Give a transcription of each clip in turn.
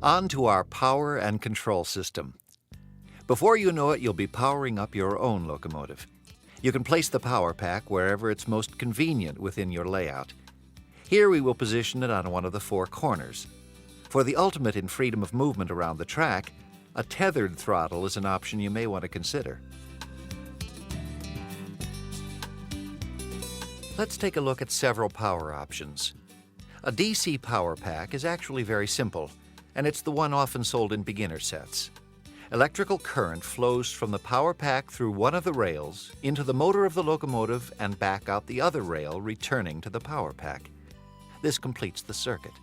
On to our power and control system. Before you know it, you'll be powering up your own locomotive. You can place the power pack wherever it's most convenient within your layout. Here we will position it on one of the four corners. For the ultimate in freedom of movement around the track, a tethered throttle is an option you may want to consider. Let's take a look at several power options. A DC power pack is actually very simple, and it's the one often sold in beginner sets. Electrical current flows from the power pack through one of the rails into the motor of the locomotive and back out the other rail, returning to the power pack. This completes the circuit.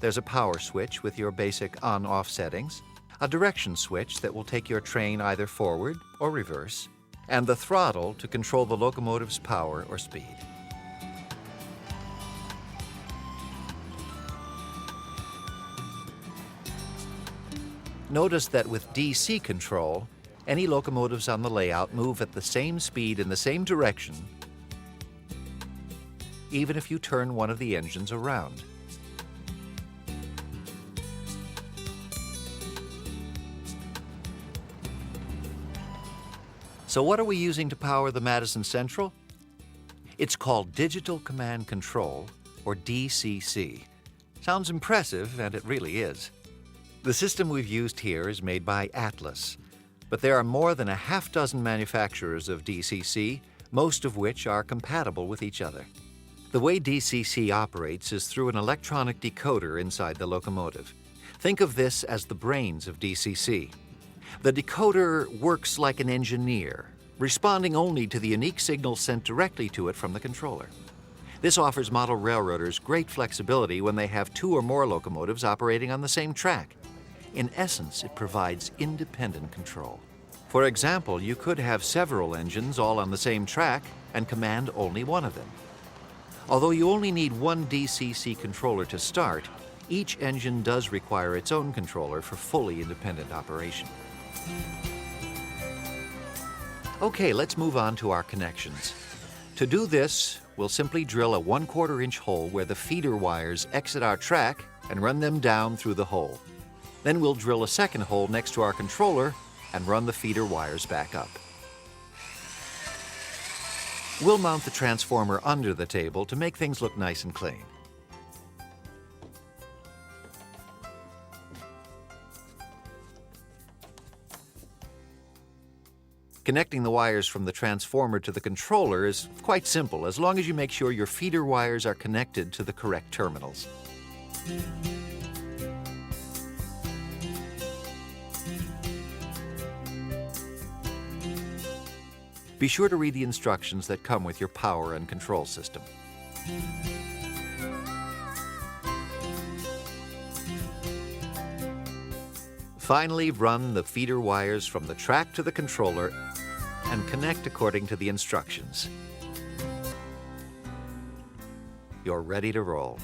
There's a power switch with your basic on-off settings, a direction switch that will take your train either forward or reverse, and the throttle to control the locomotive's power or speed. Notice that with DC control, any locomotives on the layout move at the same speed in the same direction, even if you turn one of the engines around. So what are we using to power the Madison Central? It's called Digital Command Control, or DCC. Sounds impressive, and it really is. The system we've used here is made by Atlas, but there are more than a half dozen manufacturers of DCC, most of which are compatible with each other. The way DCC operates is through an electronic decoder inside the locomotive. Think of this as the brains of DCC. The decoder works like an engineer, responding only to the unique signals sent directly to it from the controller. This offers model railroaders great flexibility when they have two or more locomotives operating on the same track. In essence, it provides independent control. For example, you could have several engines all on the same track and command only one of them. Although you only need one DCC controller to start, each engine does require its own controller for fully independent operation. Okay, let's move on to our connections. To do this, we'll simply drill a 1/4 inch hole where the feeder wires exit our track and run them down through the hole. Then we'll drill a second hole next to our controller and run the feeder wires back up. We'll mount the transformer under the table to make things look nice and clean. Connecting the wires from the transformer to the controller is quite simple, as long as you make sure your feeder wires are connected to the correct terminals. Be sure to read the instructions that come with your power and control system. Finally, run the feeder wires from the track to the controller and connect according to the instructions. You're ready to roll.